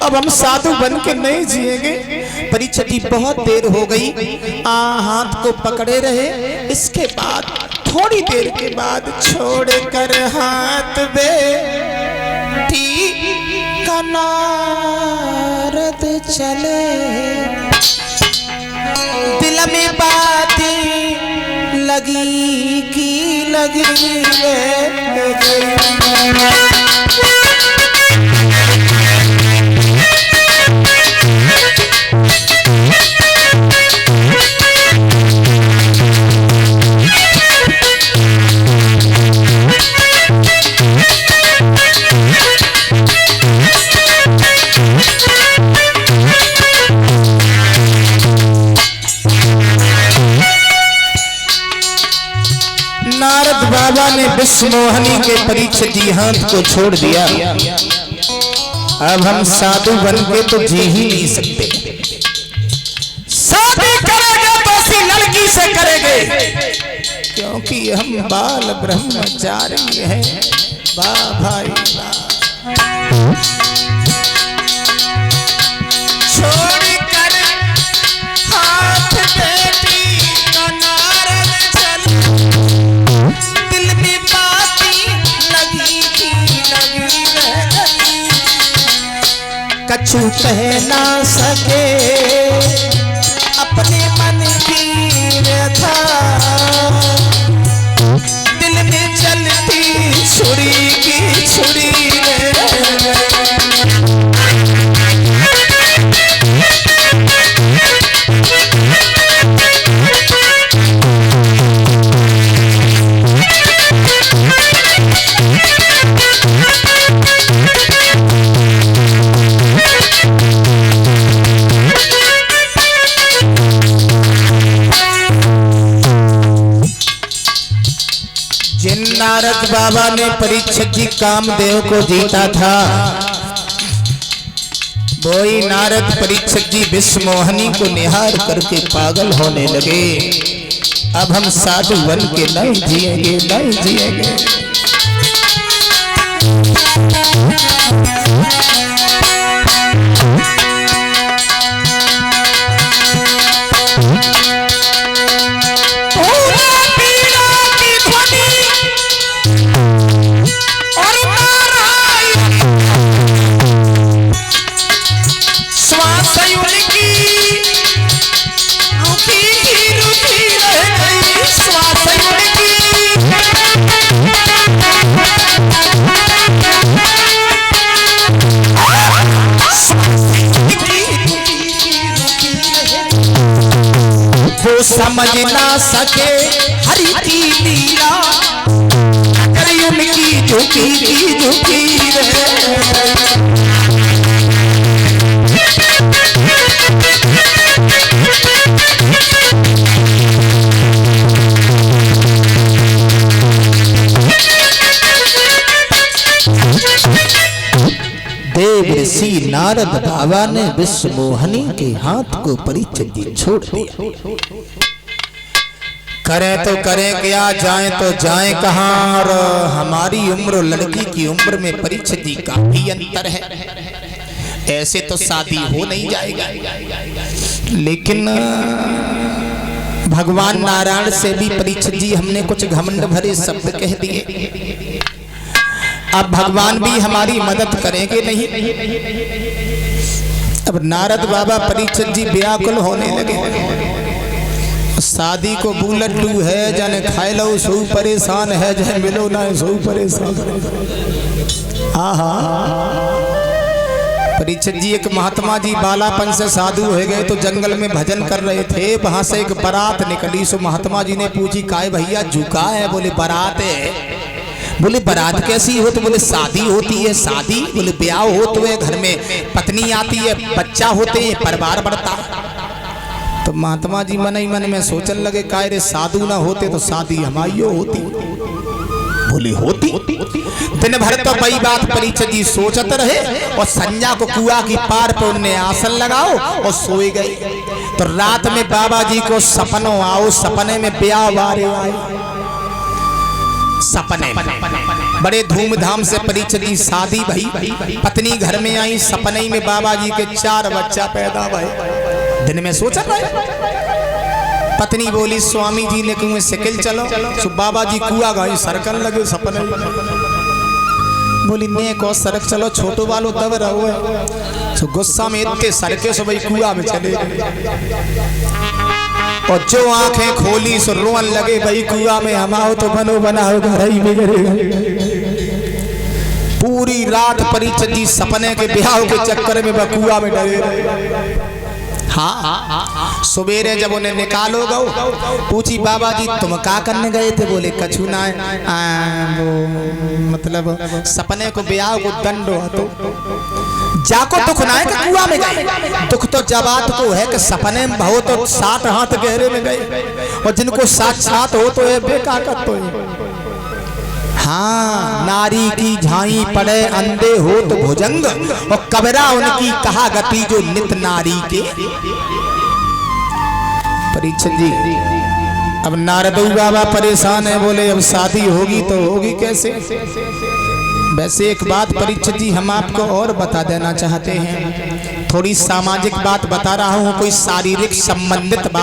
अब हम साधु बन के नहीं जिएंगे। परीक्षित जी बहुत देर हो गई, हाथ को पकड़े रहे। इसके बाद थोड़ी देर के बाद छोड़कर हाथ बेटी का नारद चले, दिल में बातें लगी की लगी नारद बाबा ने विश्वमोहनी के परीक्षित जी हाथ को छोड़ दिया। अब हम साधु बन के तो जी ही नहीं सकते। शादी करेंगे तो उसी लड़की से करेंगे, क्योंकि हम बाल ब्रह्मचारी हैं। वाह भाई वाह। छोड़कर हाथ बेटी का नारद चल, दिल में बातें लगी की लगी कछु कह ना सके अपने मन की व्यथा, दिल में चलती छुरी की छुरी जिन नारद बाबा ने परीक्षित जी कामदेव को जीता था, वही नारद परीक्षित जी विश्वमोहनी को निहार करके पागल होने लगे। अब हम साधु बन के नहीं जिएंगे, नहीं जिएंगे। समझ ना सके हरि की लीला, अगर उनकी झुकी की झुकी देव ऋषि नारद बाबा ने विश्वमोहनी के हाथ को परीक्षित जी छोड़ दिया। करें तो करें क्या, जाएं तो जाएं कहां, और हमारी उम्र और लड़की की उम्र में परीक्षित जी काफी अंतर है। ऐसे तो शादी हो नहीं जाएगा। लेकिन भगवान नारायण से भी परीक्षित जी हमने कुछ घमंड भरे शब्द कह दिए। अब भगवान भी हमारी मदद करेंगे नहीं। अब नारद बाबा परीक्षित जी व्याकुल होने लगे। शादी को बुलट्टू है, जन खाए लो सो परेशान है, जन मिलो ना सो परेशान। परीक्षित जी एक महात्मा जी बालापन से साधु हो गए तो जंगल में भजन कर रहे थे। वहां से एक बारात निकली। सो महात्मा जी ने पूछी, काय भैया झुका है? बोले बारात है। बोले बारात कैसी हो? तो बोले शादी होती है। शादी? बोले ब्याह हो तो है, घर में पत्नी आती है, बच्चा होते हैं, परिवार बढ़ता। तो महात्मा जी मन ही मन में सोचने लगे, काय रे साधु ना होते तो शादी हमारी होती। बोली होती। दिन भर तो वही बात परीक्षित जी सोचते रहे और संध्या को कुआ की पार पे उन्हें आसन लगाओ और सोए गए। तो रात में बाबा जी को सपनों आओ, सपने में ब्याह वारे आए। सपने में बड़े धूमधाम से परीक्षित की शादी भई। पत्नी घर में आई, सपने में बाबा जी के 4 बच्चा पैदा भए। दिन में सोच रहे, पत्नी बोली स्वामी जी ने कुएं सिकिल चलो, सो बाबा जी कुआ गए सरकन लगे सपने। बोली ने को सरक चलो, छोटो वालो दब रहो है। सो गुस्सा में इतने सरके सो भाई कुआ में चले और जो आंखें खोली सो रोन लगे भाई कुआ में हम आओ तो बनो बनाओ घर ही बिगड़ेगा। पूरी रात परीक्षित जी सपने के ब्याह के चक्कर में कुआ में डरे रहे। हाँ, सवेरे जब उन्हें निकालो गो, पूछी बाबा जी तुम क्या करने गए थे? बोले कछु ना, वो मतलब सपने को ब्याह को दंड हो तो जाको दुख ना है कि कुआं में गए। दुख तो जबात को है कि सपने में हो तो 7 हाथ गहरे में गए, और जिनको साक्षात हो तो है बेकार कर तो है। हाँ, नारी की झाई पड़े अंधे हो तो भुजंग, और कबरा उनकी कहा गति जो नित नारी के। परीक्षित जी अब नारद बाबा परेशान है, बोले अब शादी होगी तो होगी कैसे? वैसे एक बात परीक्षित जी हम आपको और बता देना चाहते हैं, थोड़ी सामाजिक बात बता रहा हूँ, कोई शारीरिक संबंधित बात